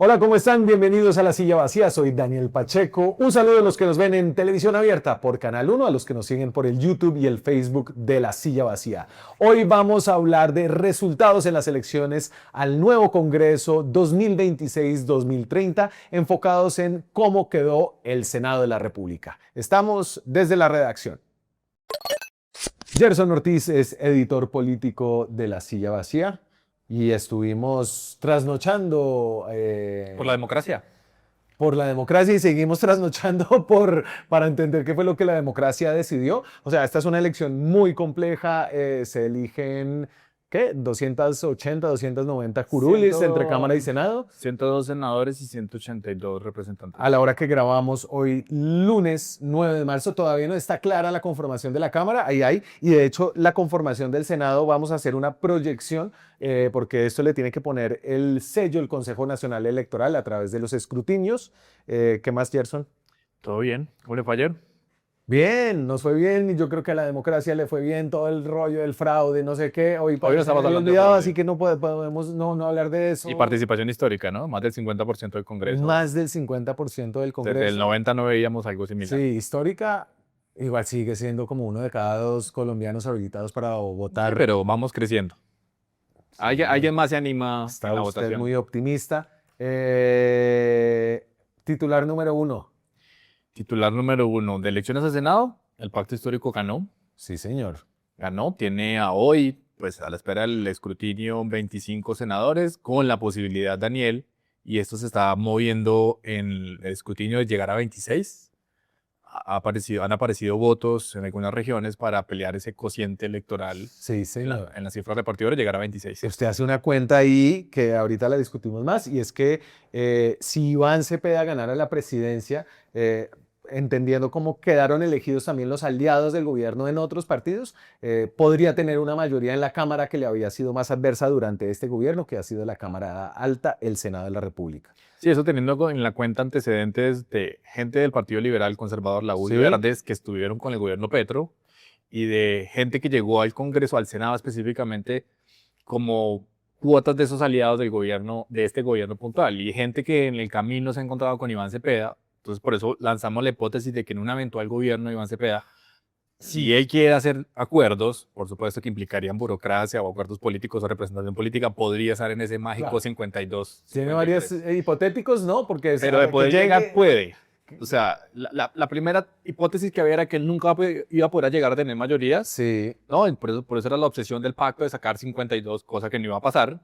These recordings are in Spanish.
Hola, ¿cómo están? Bienvenidos a La Silla Vacía. Soy Daniel Pacheco. Un saludo a los que nos ven en televisión abierta por Canal 1, a los que nos siguen por el YouTube y el Facebook de La Silla Vacía. Hoy vamos a hablar de resultados en las elecciones al nuevo Congreso 2026-2030, enfocados en cómo quedó el Senado de la República. Estamos desde la redacción. Gerson Ortiz es editor político de La Silla Vacía. Y estuvimos trasnochando Por la democracia. por la democracia y seguimos trasnochando para entender qué fue lo que la democracia decidió. O sea, esta es una elección muy compleja. Se eligen, ¿qué? 280, 290 curules entre Cámara y Senado. 102 senadores y 182 representantes. A la hora que grabamos hoy, lunes 9 de marzo, todavía no está clara la conformación de la Cámara. Ahí hay. Y de hecho, la conformación del Senado, vamos a hacer una proyección porque esto le tiene que poner el sello el Consejo Nacional Electoral a través de los escrutinios. ¿Qué más, Gerson? ¿Todo bien? ¿Cómo le fue ayer? Bien, nos fue bien y yo creo que a la democracia le fue bien todo el rollo del fraude, no sé qué. Hoy no estamos se me había hablando de olvidado, fraude. así que no podemos no hablar de eso. Y participación histórica, ¿no? Más del 50% del Congreso. Más del 50% del Congreso. Desde el 90 no veíamos algo similar. Sí, histórica, igual sigue siendo como uno de cada dos colombianos habilitados para votar. Sí, pero vamos creciendo. ¿Alguien más se anima Está en la usted votación? muy optimista. Titular número 1. Titular número 1 de elecciones al Senado, el pacto histórico ganó. Sí, señor. Ganó, tiene a hoy, pues a la espera del escrutinio, 25 senadores, con la posibilidad, Daniel, y esto se está moviendo en el escrutinio de llegar a 26. Han aparecido votos en algunas regiones para pelear ese cociente electoral Sí, señor. en la cifra repartidora, llegar a 26. Usted hace una cuenta ahí que ahorita la discutimos más, y es que si Iván Cepeda ganara la presidencia, entendiendo cómo quedaron elegidos también los aliados del gobierno en otros partidos, podría tener una mayoría en la Cámara que le había sido más adversa durante este gobierno, que ha sido la Cámara Alta, el Senado de la República. Sí, eso teniendo en la cuenta antecedentes de gente del Partido Liberal Conservador, la U y Sí. Verdes, que estuvieron con el gobierno Petro, y de gente que llegó al Congreso, al Senado específicamente, como cuotas de esos aliados del gobierno, de este gobierno puntual, y gente que en el camino se ha encontrado con Iván Cepeda. Entonces, por eso lanzamos la hipótesis de que en un eventual gobierno de Iván Cepeda, si él quiere hacer acuerdos, por supuesto que implicarían burocracia o acuerdos políticos o representación política, podría estar en ese mágico Claro. 52. Tiene 53. varios hipotéticos, ¿no? Porque Pero de poder llegar, puede. O sea, la primera hipótesis que había era que él nunca iba a poder llegar a tener mayorías. Sí. ¿No? Por eso era la obsesión del pacto de sacar 52, cosa que no iba a pasar.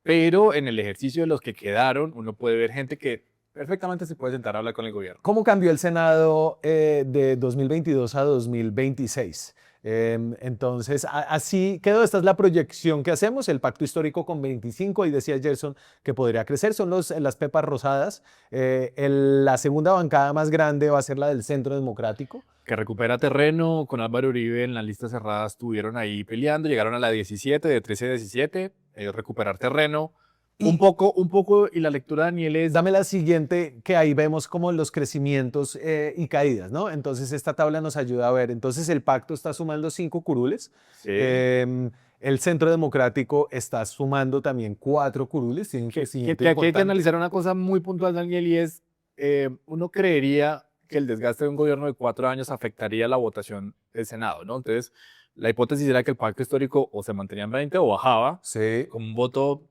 Pero en el ejercicio de los que quedaron, uno puede ver gente que perfectamente se puede sentar a hablar con el gobierno. ¿Cómo cambió el Senado de 2022 a 2026? Entonces, así quedó. Esta es la proyección que hacemos, el pacto histórico con 25, y decía Gerson que podría crecer, son las pepas rosadas. La segunda bancada más grande va a ser la del Centro Democrático. Que recupera terreno, con Álvaro Uribe en las listas cerradas estuvieron ahí peleando, llegaron a la 17, de 13 a 17, recuperar terreno. Un poco, y la lectura de Daniel es... Dame la siguiente, que ahí vemos como los crecimientos y caídas, ¿no? Entonces esta tabla nos ayuda a ver. Entonces el pacto está sumando 5 curules. Sí. El Centro Democrático está sumando también 4 curules. Tiene un que crecimiento aquí hay que importante. analizar una cosa muy puntual, Daniel, y es, uno creería que el desgaste de un gobierno de 4 años afectaría la votación del Senado, ¿no? Entonces, la hipótesis era que el pacto histórico o se mantenía en 20 o bajaba, Sí. con un voto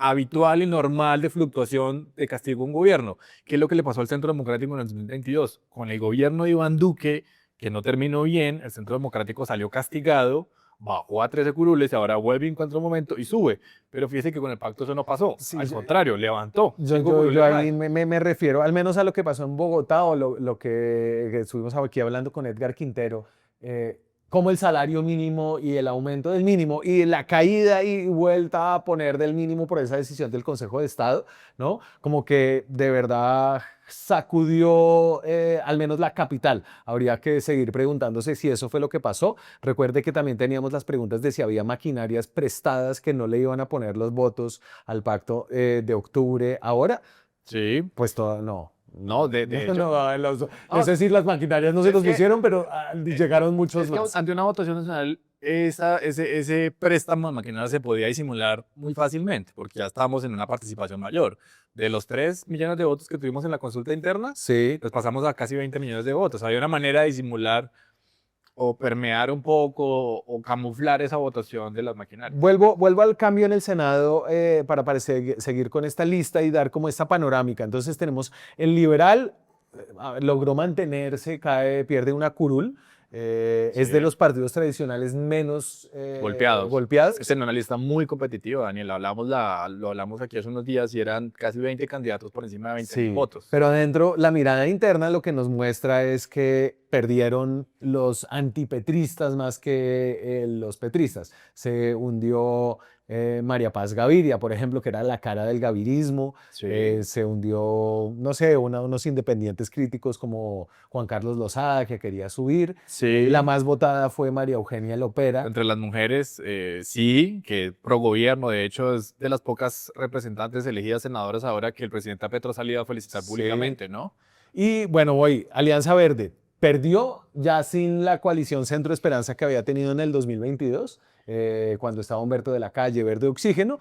habitual y normal de fluctuación de castigo a un gobierno. ¿Qué es lo que le pasó al Centro Democrático en el 2022? Con el gobierno de Iván Duque, que no terminó bien, el Centro Democrático salió castigado, bajó a 13 curules y ahora vuelve en cualquier momento y sube. Pero fíjese que con el pacto eso no pasó. Sí, Al contrario, levantó. Yo ahí me refiero al menos a lo que pasó en Bogotá, o lo que estuvimos aquí hablando con Edgar Quintero, como el salario mínimo y el aumento del mínimo y la caída y vuelta a poner del mínimo por esa decisión del Consejo de Estado, ¿no? Como que de verdad sacudió al menos la capital. Habría que seguir preguntándose si eso fue lo que pasó. Recuerde que también teníamos las preguntas de si había maquinarias prestadas que no le iban a poner los votos al pacto de octubre ahora. Sí. Pues todo, no. No, de hecho. No sé si las maquinarias no se los pusieron, pero llegaron muchos Es que más. ante una votación nacional, ese préstamo de maquinaria se podía disimular muy fácilmente, porque ya estábamos en una participación mayor. De los 3 millones de votos que tuvimos en la consulta interna, Sí. pues pasamos a casi 20 millones de votos. Había una manera de disimular o permear un poco o camuflar esa votación de las maquinarias. Vuelvo al cambio en el Senado para seguir con esta lista y dar como esta panorámica. Entonces tenemos el liberal, logró mantenerse, pierde una curul. Es Sí. de los partidos tradicionales menos golpeados. Es en una lista muy competitiva, Daniel. Lo hablamos aquí hace unos días y eran casi 20 candidatos por encima de 20.000 Sí, votos. pero adentro la mirada interna lo que nos muestra es que perdieron los antipetristas más que los petristas. Se hundió María Paz Gaviria, por ejemplo, que era la cara del gavirismo. Sí. Se hundió, no sé, unos independientes críticos como Juan Carlos Lozada, que quería subir. Sí. La más votada fue María Eugenia Lopera. Entre las mujeres, sí, que pro gobierno, de hecho, es de las pocas representantes elegidas senadoras ahora que el presidente Petro ha salido a felicitar públicamente, ¿no? Y bueno, voy, Alianza Verde perdió ya sin la coalición Centro Esperanza que había tenido en el 2022, cuando estaba Humberto de la Calle, Verde Oxígeno.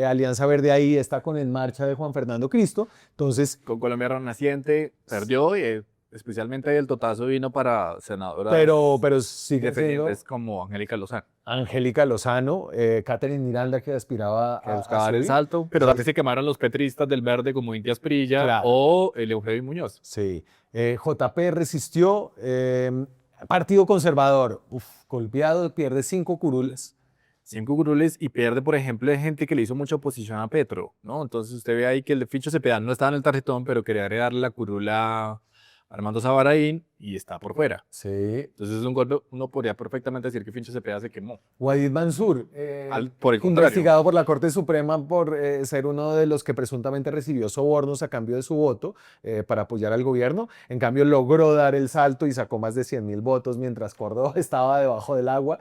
Alianza Verde ahí está con En Marcha de Juan Fernando Cristo. Entonces, Con Colombia Renaciente perdió y especialmente el totazo vino para senadoras pero sigue siendo independientes como Angélica Lozano, Angélica Lozano, Catherine Miranda que aspiraba que a buscaba dar el subir. salto, pero también se quemaron los petristas del Verde como Inti Asprilla Claro. o Eugenia Muñoz. Sí. JP resistió. Partido Conservador, golpeado, pierde 5 curules. 5 curules y pierde, por ejemplo, de gente que le hizo mucha oposición a Petro, ¿no? Entonces usted ve ahí que el de Ficho Cepeda no estaba en el tarjetón, pero quería agregarle la curula a Armando Sabaraín y está por fuera. Sí. Entonces es un golpe, uno podría perfectamente decir que Ficho Cepeda se quemó. Walid Mansur, Por el contrario. investigado por la Corte Suprema por ser uno de los que presuntamente recibió sobornos a cambio de su voto para apoyar al gobierno. En cambio, logró dar el salto y sacó más de 100.000 votos mientras Córdoba estaba debajo del agua.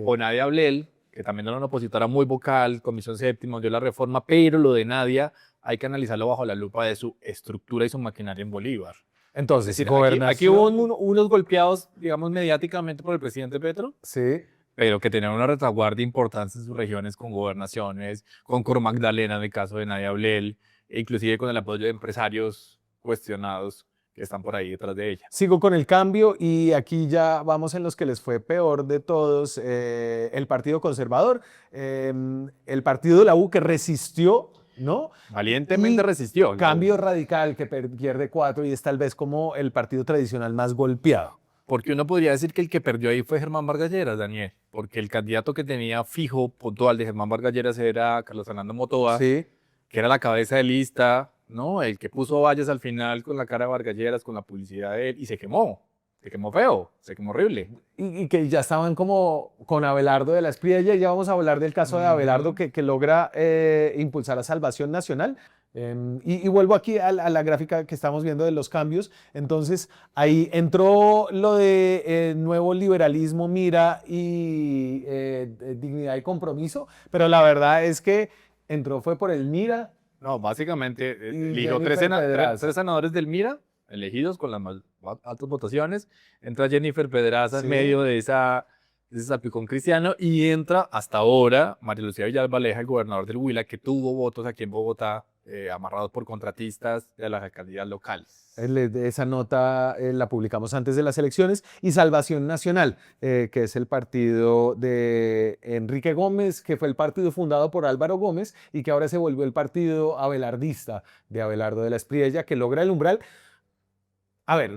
O Nadia Ablel, que también era una opositora muy vocal, Comisión Séptima, dio la reforma, pero lo de Nadia hay que analizarlo bajo la lupa de su estructura y su maquinaria en Bolívar. Entonces, Es decir, gobernación. aquí hubo unos golpeados, digamos, mediáticamente por el presidente Petro, Sí. pero que tenían una retaguardia importante en sus regiones con gobernaciones, con Cor Magdalena en el caso de Nadia Ablel, e inclusive con el apoyo de empresarios cuestionados que están por ahí detrás de ella. Sigo con el cambio y aquí ya vamos en los que les fue peor de todos, el Partido Conservador, el Partido de la U que resistió, ¿no? Valientemente Y resistió. Cambio Radical que pierde 4 y es tal vez como el partido tradicional más golpeado. Porque uno podría decir que el que perdió ahí fue Germán Vargas Lleras, Daniel, porque el candidato que tenía fijo, puntual de Germán Vargas Lleras era Carlos Fernando Motoa, Sí. que era la cabeza de lista, ¿no? El que puso vallas al final con la cara de Vargas Lleras, con la publicidad de él, y se quemó feo, se quemó horrible. Y que ya estaban como con Abelardo de la Espriella, ya vamos a hablar del caso de Abelardo que logra impulsar la salvación nacional. Y vuelvo aquí a la gráfica que estamos viendo de los cambios. Entonces, ahí entró lo de nuevo liberalismo, mira, y dignidad y compromiso, pero la verdad es que entró fue por el mira. No, básicamente Y eligió Jennifer Pedraza. tres senadores del MIRA, elegidos con las más altas votaciones. Entra Jennifer Pedraza Sí. en medio de ese salpicón cristiano y entra hasta ahora María Lucía Villalba Aleja, el gobernador del Huila, que tuvo votos aquí en Bogotá, amarrados por contratistas de las alcaldías locales. Esa nota la publicamos antes de las elecciones. Y Salvación Nacional, que es el partido de Enrique Gómez, que fue el partido fundado por Álvaro Gómez y que ahora se volvió el partido abelardista de Abelardo de la Espriella, que logra el umbral. A ver,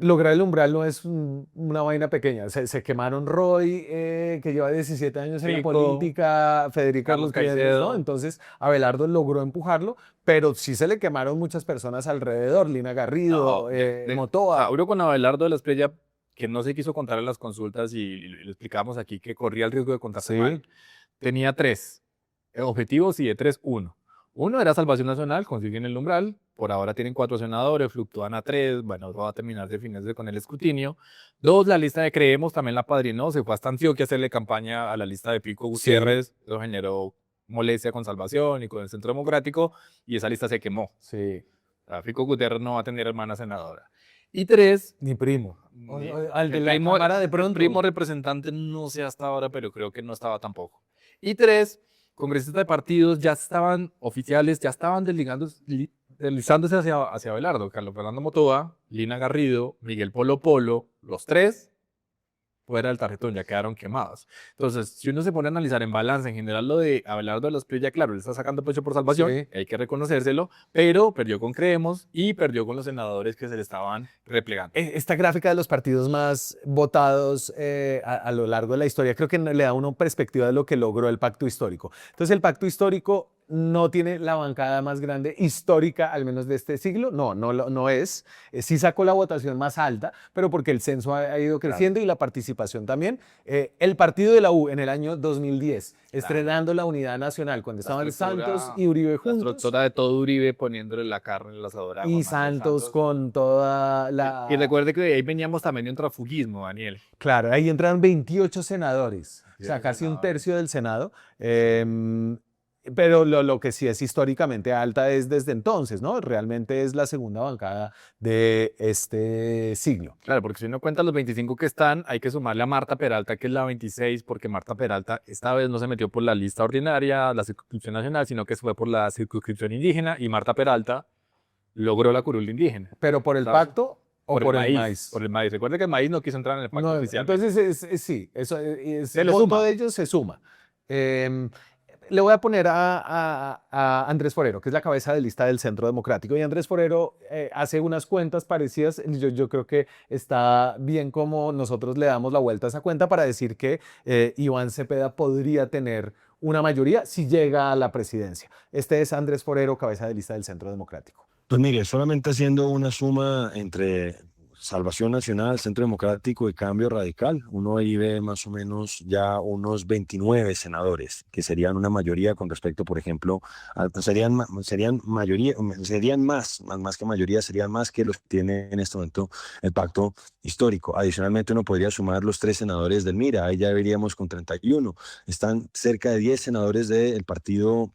lograr el umbral no es una vaina pequeña. Se quemaron Roy, que lleva 17 años en la Fico, política, Federico Carlos Gutiérrez, Caicedo. ¿no? Entonces, Abelardo logró empujarlo, pero sí se le quemaron muchas personas alrededor. Lina Garrido, Motoa. Uno con Abelardo de la Espriella, que no se quiso contar en las consultas y lo explicamos aquí, que corría el riesgo de contarse Sí. mal. Tenía 3 objetivos y de 3, 1. Uno era Salvación Nacional, consiguen el umbral. Por ahora tienen 4 senadores, fluctúan a 3. Bueno, va a terminar de finales con el escrutinio. 2, la lista de Creemos también la padrinó. Se fue hasta Antioquia a hacerle campaña a la lista de Pico Gutiérrez. Eso generó molestia con Salvación y con el Centro Democrático. Y esa lista se quemó. Sí. O sea, Pico Gutiérrez no va a tener hermana senadora. Y 3, Ni primo. Al de el la primo, cámara de el pronto. primo representante no sé hasta ahora, pero creo que no estaba tampoco. Y 3, congresistas de partidos ya estaban oficiales, ya estaban deslizándose hacia Abelardo. Carlos Fernando Motoa, Lina Garrido, Miguel Polo Polo, los 3 fuera del tarjetón, ya quedaron quemados. Entonces, si uno se pone a analizar en balance, en general lo de Abelardo de los Pies, ya claro, le está sacando pecho por salvación, Sí. hay que reconocérselo, pero perdió con Creemos y perdió con los senadores que se le estaban replegando. Esta gráfica de los partidos más votados a lo largo de la historia creo que le da a uno perspectiva de lo que logró el pacto histórico. Entonces el pacto histórico no tiene la bancada más grande histórica, al menos de este siglo, no es. Sí sacó la votación más alta, pero porque el censo ha ido creciendo y la participación también. El partido de la U en el año 2010, estrenando la unidad nacional, cuando estaban Santos y Uribe La juntos. estructura de todo Uribe poniéndole la carne en la asadora. a Y Juan Manuel Santos con toda la... Y recuerde que de ahí veníamos también de un transfugismo, Daniel. Claro, ahí entraron 28 senadores, o sea, 28 casi un senadores. tercio del Senado. Pero lo que sí es históricamente alta es desde entonces, ¿no? Realmente es la segunda bancada de este siglo. Claro, porque si uno cuenta los 25 que están, hay que sumarle a Marta Peralta, que es la 26, porque Marta Peralta esta vez no se metió por la lista ordinaria, la circunscripción nacional, sino que fue por la circunscripción indígena, y Marta Peralta logró la curul indígena. ¿Pero por el ¿Sabes? pacto o por el maíz? Por el maíz. Recuerde que el maíz no quiso entrar en el pacto No, oficial. entonces, sí, eso Se le voto suma. de ellos se suma. Le voy a poner a Andrés Forero, que es la cabeza de lista del Centro Democrático. Y Andrés Forero hace unas cuentas parecidas. Yo creo que está bien como nosotros le damos la vuelta a esa cuenta para decir que Iván Cepeda podría tener una mayoría si llega a la presidencia. Este es Andrés Forero, cabeza de lista del Centro Democrático. Pues mire, solamente haciendo una suma entre Salvación Nacional, Centro Democrático y Cambio Radical, uno ahí ve más o menos ya unos 29 senadores, que serían una mayoría con respecto, por ejemplo, serían mayoría, serían más que mayoría, serían más que los que tiene en este momento el pacto histórico. Adicionalmente, uno podría sumar los 3 senadores del MIRA, ahí ya veríamos con 31. Están cerca de 10 senadores del partido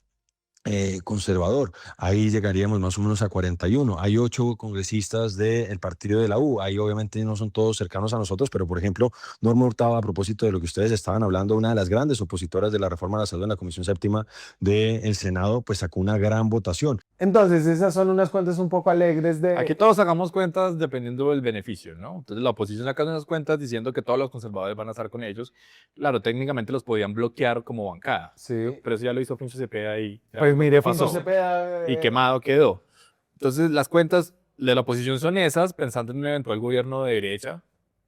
conservador, ahí llegaríamos más o menos a 41. Hay 8 congresistas del partido de la U, ahí obviamente no son todos cercanos a nosotros, pero por ejemplo, Norma Hurtado, a propósito de lo que ustedes estaban hablando, una de las grandes opositoras de la reforma a la salud en la Comisión Séptima del Senado, pues sacó una gran votación. Entonces, esas son unas cuentas un poco alegres de... Aquí todos sacamos cuentas dependiendo del beneficio, ¿no? Entonces la oposición saca unas cuentas diciendo que todos los conservadores van a estar con ellos. Claro, técnicamente los podían bloquear como bancada. Sí. Pero eso ya lo hizo Fincho Cepeda y ya Pues mire, pasó. Fincho Cepeda... Y quemado quedó. Entonces las cuentas de la oposición son esas, pensando en un eventual gobierno de derecha,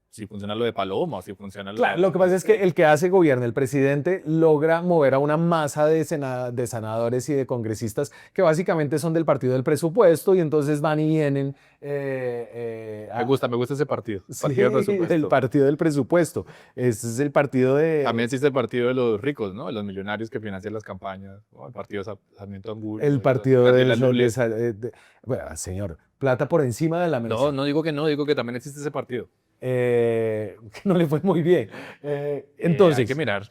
si funciona lo de Paloma o si funciona lo Claro, de... lo que pasa es que el que hace gobierno, el presidente, logra mover a una masa de senadores y de congresistas que básicamente son del partido del presupuesto y entonces van y vienen. Me gusta ese partido. Sí, Partido del presupuesto. del partido del presupuesto. Ese es el partido de... También existe el partido de los ricos, ¿no? De los millonarios que financian las campañas, ¿no? El partido de Sarmiento Angulo. El partido de... Candela Lules. Bueno, señor, plata por encima de la mesa. No digo que no, digo que también existe ese partido. Que no le fue muy bien. Entonces, hay que mirar.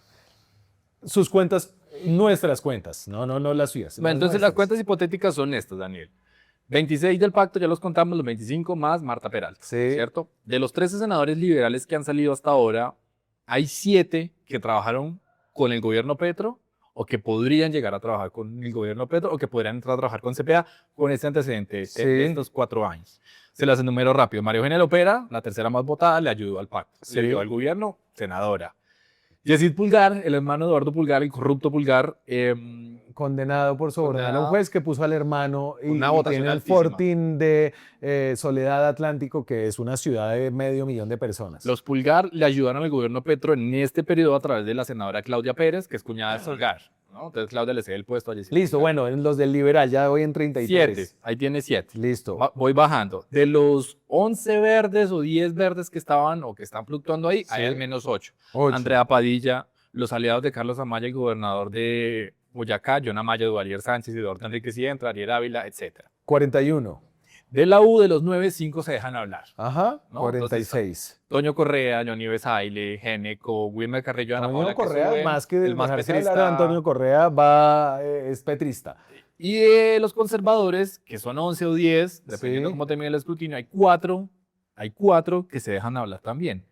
sus cuentas, nuestras cuentas, no las suyas. Bueno, entonces las cuentas hipotéticas son estas, Daniel. 26 del pacto, ya los contamos, los 25 más Marta Peralta, Sí. ¿cierto? De los 13 senadores liberales que han salido hasta ahora, hay 7 que trabajaron con el gobierno Petro o que podrían llegar a trabajar con el gobierno Petro o que podrían entrar a trabajar con CPA con este antecedente Sí. de estos 4 años. Se las enumero rápido. María Eugenia Lopera, la tercera más votada, le ayudó al pacto. Sí. Le ayudó al gobierno, senadora. Yesid Pulgar, el hermano de Eduardo Pulgar, el corrupto Pulgar, condenado por sobornar a un Condenado. juez que puso al hermano y Una votación tiene el altísima. fortín de Soledad Atlántico, que es una ciudad de 500,000 de personas. los Pulgar le ayudaron al gobierno Petro en este periodo a través de la senadora Claudia Pérez, que es cuñada de Pulgar, ¿no? Entonces Claudia le cede el puesto a Yesid Listo, Pulgar. bueno, en los del liberal ya voy en 33. 7, ahí tiene 7. Listo. Voy bajando. De los 11 verdes o 10 verdes que estaban o que están fluctuando ahí, hay Sí. al menos 8. 8. Andrea Padilla, los aliados de Carlos Amaya, el gobernador de Boyacá, John Amaya, Duvalier Sánchez, Eduardo Enrique Sientra, Ariel Ávila, etc. 41. De la U, de los 9, 5 se dejan hablar. Ajá, No, 46. Toño Correa, Johnny Besaile, Geneco, Wilmer Carrillo, Ana Antonio Paula, que Correa, suben, más que el más dejarse hablar petrista. de Antonio Correa, es petrista. Y de los conservadores, que son 11 o 10, dependiendo Sí. cómo termine el escrutinio, hay 4 hay 4 que se dejan hablar también.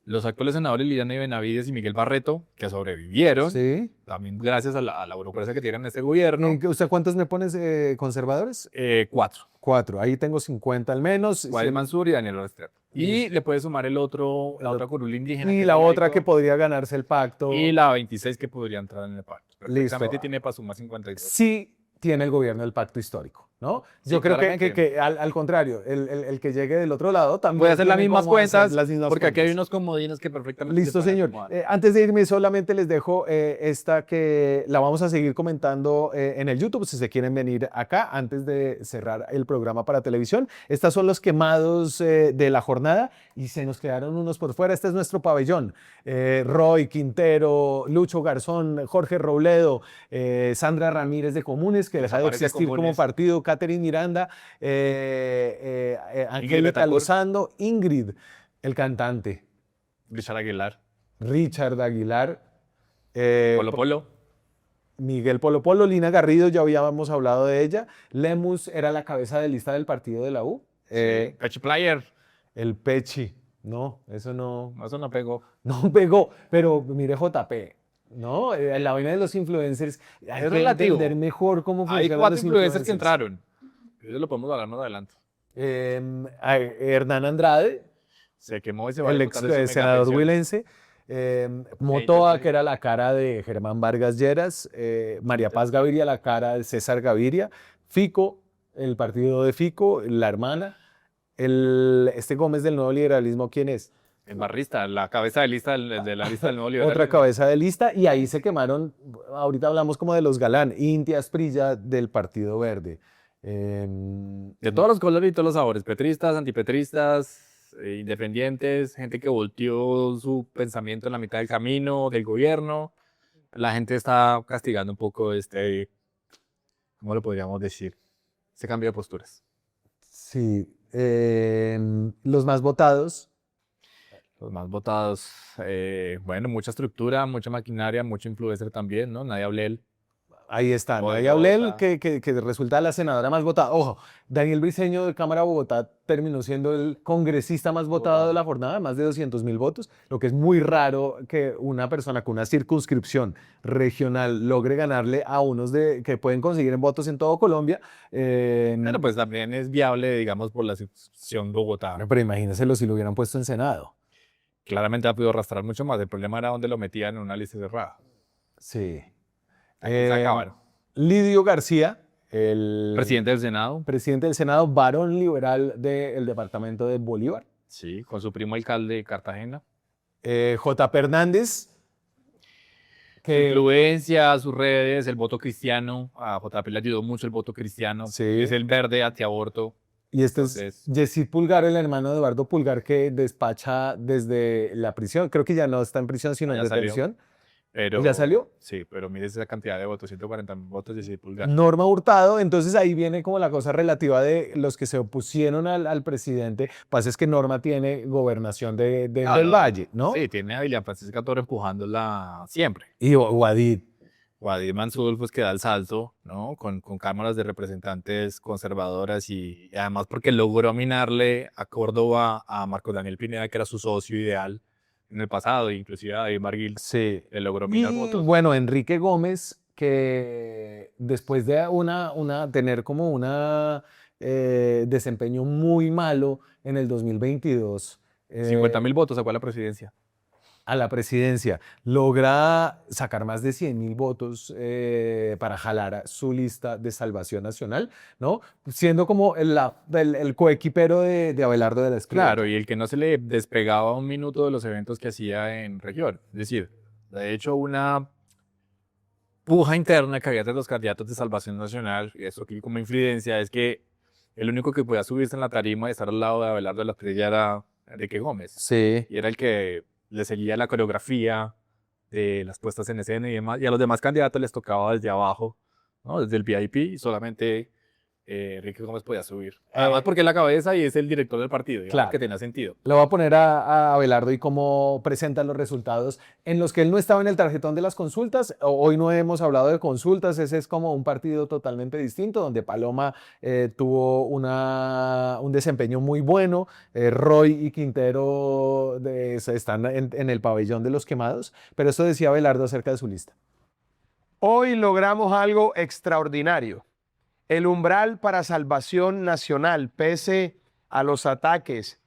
Los actuales senadores Liliana Benavides y Miguel Barreto, que sobrevivieron, Sí. también gracias a la burocracia que tienen en este gobierno. ¿Usted cuántos me pones conservadores? 4. 4. Ahí tengo 50 al menos. Guaidó Mansur y Daniel Restrepo. Y le puede sumar la otra curul indígena. Y que la es otra México, que podría ganarse el pacto. y la 26 que podría entrar en el pacto. Listo. Perfectamente tiene para sumar 52. Sí tiene el gobierno el pacto histórico, ¿no? Sí, Yo creo claramente. que al contrario, el que llegue del otro lado también Puede hacer las tiene mismas cómo hacer cuentas, las mismas porque aquí hay cuentas. unos comodines que perfectamente Listo, se pueden señor. acomodar. Antes de irme, solamente les dejo esta que la vamos a seguir comentando en el YouTube, si se quieren venir acá, antes de cerrar el programa para televisión. Estas son los quemados de la jornada y se nos quedaron unos por fuera. Este es nuestro pabellón. Roy Quintero, Lucho Garzón, Jorge Robledo, Sandra Ramírez de Comunes, que deja de Desaparece existir como Comunes. partido, Catherine Miranda, Angélica Betancourt. Lozano, Ingrid, el cantante. Richard Aguilar, Richard Aguilar, Polo Polo, Miguel Polo Polo, Lina Garrido, ya habíamos hablado de ella. Lemus era la cabeza de lista del partido de la U. Pechi Player. El Pechi, no, eso no, Eso no pegó. no pegó, pero mire JP, ¿no? La vaina de los influencers, hay Es que relativo. entender mejor cómo Hay funcionan 4 los influencers que entraron. Eso lo podemos hablar más adelante. Hernán Andrade, Se quemó y se va a el disputar de su ex senador megapensión. huilense, Motoa, Entonces, que era la cara de Germán Vargas Lleras, María Paz Gaviria, la cara de César Gaviria, Fico, el partido de Fico, la hermana, este Gómez del Nuevo Liberalismo, ¿quién es? El barrista, la cabeza de lista de la lista del nuevo liberalismo. Otra cabeza de lista, y ahí se quemaron, ahorita hablamos como de los galán, Inti Asprilla del Partido Verde. De todos los colores y todos los sabores, petristas, antipetristas, independientes, gente que volteó su pensamiento en la mitad del camino del gobierno. La gente está castigando un poco ¿cómo lo podríamos decir? Este cambio de posturas. Sí, los más votados. Los más votados, bueno, mucha estructura, mucha maquinaria, mucho influencer también, ¿no? Nadia Ablel. Ahí está, Poderosa. Nadia Ablel, que resulta la senadora más votada. Ojo, Daniel Briceño de Cámara de Bogotá terminó siendo el congresista más votado de la jornada, más de 200.000 votos, lo que es muy raro que una persona con una circunscripción regional logre ganarle a unos que pueden conseguir en votos en todo Colombia. Bueno, pues también es viable, digamos, por la situación Bogotá. Pero imagínenselo si lo hubieran puesto en Senado. Claramente ha podido arrastrar mucho más. El problema era dónde lo metían en una lista cerrada. Sí. Aquí se acabaron. Lidio García, el Presidente del Senado. presidente del Senado, varón liberal del departamento de Bolívar. Sí, con su primo alcalde de Cartagena. J. Hernández, Su que influencia, sus redes, el voto cristiano. A JP le ayudó mucho el voto cristiano. Sí. Es el verde antiaborto. y este es Entonces- Yesid Pulgar, el hermano de Eduardo Pulgar, que despacha desde la prisión. Creo que ya no está en prisión, sino en Ya salió. detención. Pero, ¿Ya salió? Sí, pero mire esa cantidad de votos, 140 votos de 6 pulgadas. Norma Hurtado, entonces ahí viene como la cosa relativa de los que se opusieron al presidente. Pasa es que Norma tiene gobernación del Valle, ¿no? Sí, tiene a Dilian Francisca Toro empujándola siempre. Y Guadid. Guadir Mansur pues que da el salto, ¿no? Con cámaras de representantes conservadoras y además porque logró minarle a Córdoba a Marco Daniel Pineda, que era su socio ideal en el pasado, inclusive a David Marguil Sí. le logró minar Y votos. bueno, Enrique Gómez, que después de tener como una desempeño muy malo en el 2022, 50.000 votos sacó a la presidencia. a la presidencia, logra sacar más de 100.000 votos para jalar a su lista de Salvación Nacional, ¿no? Siendo como el coequipero de Abelardo de la Espriella. Claro, y el que no se le despegaba un minuto de los eventos que hacía en región. Es decir, de hecho, una puja interna que había entre los candidatos de Salvación Nacional, y eso aquí como influencia, es que el único que podía subirse en la tarima y estar al lado de Abelardo de la Espriella era Enrique Gómez. Sí. Y era el que le seguía la coreografía de las puestas en escena y demás. Y a los demás candidatos les tocaba desde abajo, ¿no? Desde el VIP, y solamente Enrique Gómez podía subir. Además porque es la cabeza y es el director del partido, digamos Claro. que tenía sentido. Le voy a poner a Abelardo y cómo presenta los resultados en los que él no estaba en el tarjetón de las consultas. Hoy no hemos hablado de consultas, ese es como un partido totalmente distinto, donde Paloma tuvo un desempeño muy bueno. Roy y Quintero están en el pabellón de los quemados, pero eso decía Abelardo acerca de su lista. Hoy logramos algo extraordinario. El umbral para Salvación Nacional, pese a los ataques,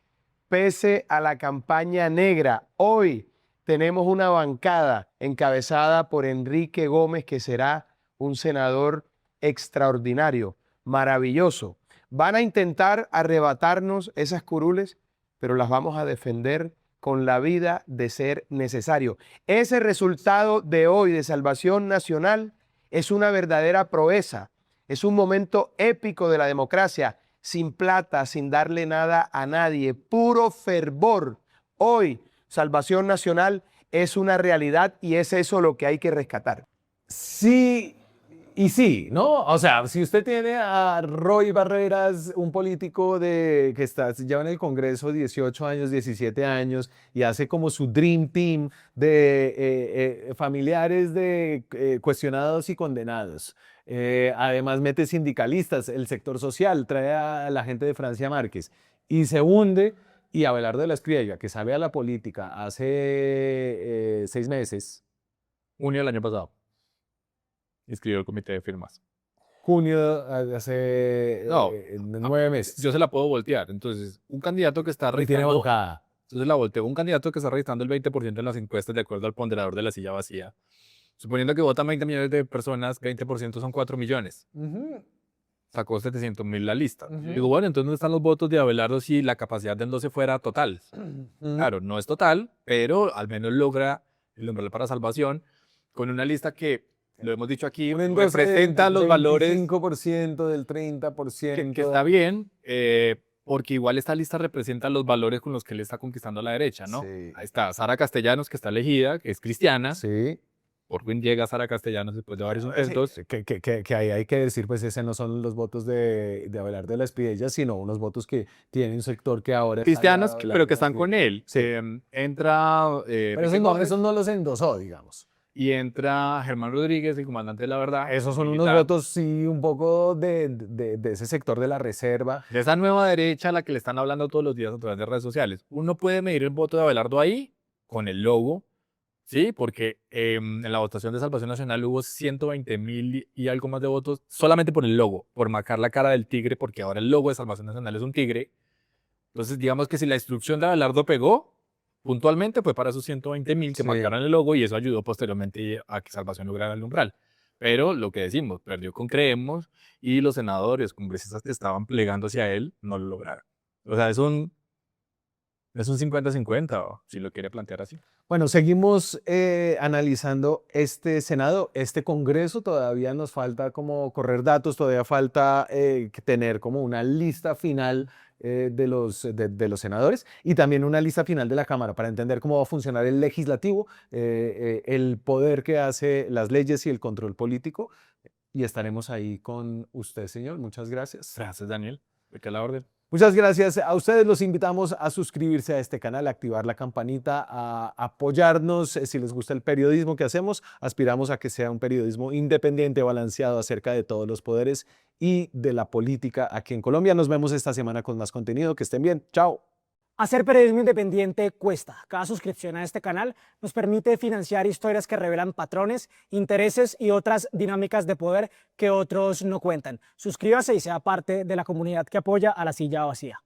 pese a la campaña negra, hoy tenemos una bancada encabezada por Enrique Gómez, que será un senador extraordinario, maravilloso. Van a intentar arrebatarnos esas curules, pero las vamos a defender con la vida de ser necesario. Ese resultado de hoy de Salvación Nacional es una verdadera proeza. Es un momento épico de la democracia, sin plata, sin darle nada a nadie, puro fervor. Hoy, Salvación Nacional es una realidad y es eso lo que hay que rescatar. Sí y sí, ¿no? O sea, si usted tiene a Roy Barreras, un político que lleva en el Congreso 18 años, 17 años y hace como su dream team de familiares de cuestionados y condenados. Además mete sindicalistas, el sector social, trae a la gente de Francia Márquez y se hunde. Y Abelardo de la Espriella, que sabe a la política hace 6 meses, Junio del año pasado. Inscribió el comité de firmas. junio, hace No, 9 meses. Yo se la puedo voltear. Entonces, un candidato que está Y tiene registrando, bancada. entonces la volteo, un candidato que está registrando el 20% en las encuestas de acuerdo al ponderador de la silla vacía. Suponiendo que votan 20 millones de personas, 20% son 4 millones. Sacó 700.000 la lista. Ujú. Digo, bueno, entonces ¿dónde están los votos de Abelardo si la capacidad de endoce fuera total? Claro, no es total, pero al menos logra el umbral para salvación con una lista que, lo hemos dicho aquí, Un endoce representa del los valores 25%, del 30%. que está bien, porque igual esta lista representa los valores con los que él está conquistando a la derecha, ¿no? Sí. Ahí está Sara Castellanos, que está elegida, que es cristiana. Sí. Por fin llega Sara Castellanos después de varios intentos. Que ahí hay que decir, pues ese no son los votos de Abelardo de la Espriella, sino unos votos que tiene un sector que ahora está Cristianos, al lado de pero que están sí. con él. Sí. Entra Pero Enrique Gómez esos no los endosó, digamos. y entra Germán Rodríguez, el comandante de la verdad. Esos son unos militar. votos, sí, un poco de ese sector de la reserva. De esa nueva derecha a la que le están hablando todos los días a través de redes sociales. Uno puede medir el voto de Abelardo ahí con el logo, ¿sí? Porque en la votación de Salvación Nacional hubo 120.000 y algo más de votos solamente por el logo, por marcar la cara del tigre, porque ahora el logo de Salvación Nacional es un tigre. Entonces, digamos que si la instrucción de Abelardo pegó, puntualmente fue para esos 120.000 que Sí. marcaran el logo y eso ayudó posteriormente a que Salvación lograra el umbral. Pero lo que decimos, perdió con Creemos y los senadores, congresistas que estaban plegando hacia él, no lo lograron. O sea, es un 50-50, si lo quiere plantear así. Bueno, seguimos analizando este Senado, este Congreso. Todavía nos falta como correr datos, todavía falta tener como una lista final de los senadores y también una lista final de la Cámara para entender cómo va a funcionar el legislativo, el poder que hace las leyes y el control político. Y estaremos ahí con usted, señor. Muchas gracias. Gracias, Daniel. Porque a la orden. Muchas gracias a ustedes. Los invitamos a suscribirse a este canal, a activar la campanita, a apoyarnos si les gusta el periodismo que hacemos. Aspiramos a que sea un periodismo independiente, balanceado acerca de todos los poderes y de la política aquí en Colombia. Nos vemos esta semana con más contenido. Que estén bien. Chao. Hacer periodismo independiente cuesta. Cada suscripción a este canal nos permite financiar historias que revelan patrones, intereses y otras dinámicas de poder que otros no cuentan. Suscríbase y sea parte de la comunidad que apoya a La Silla Vacía.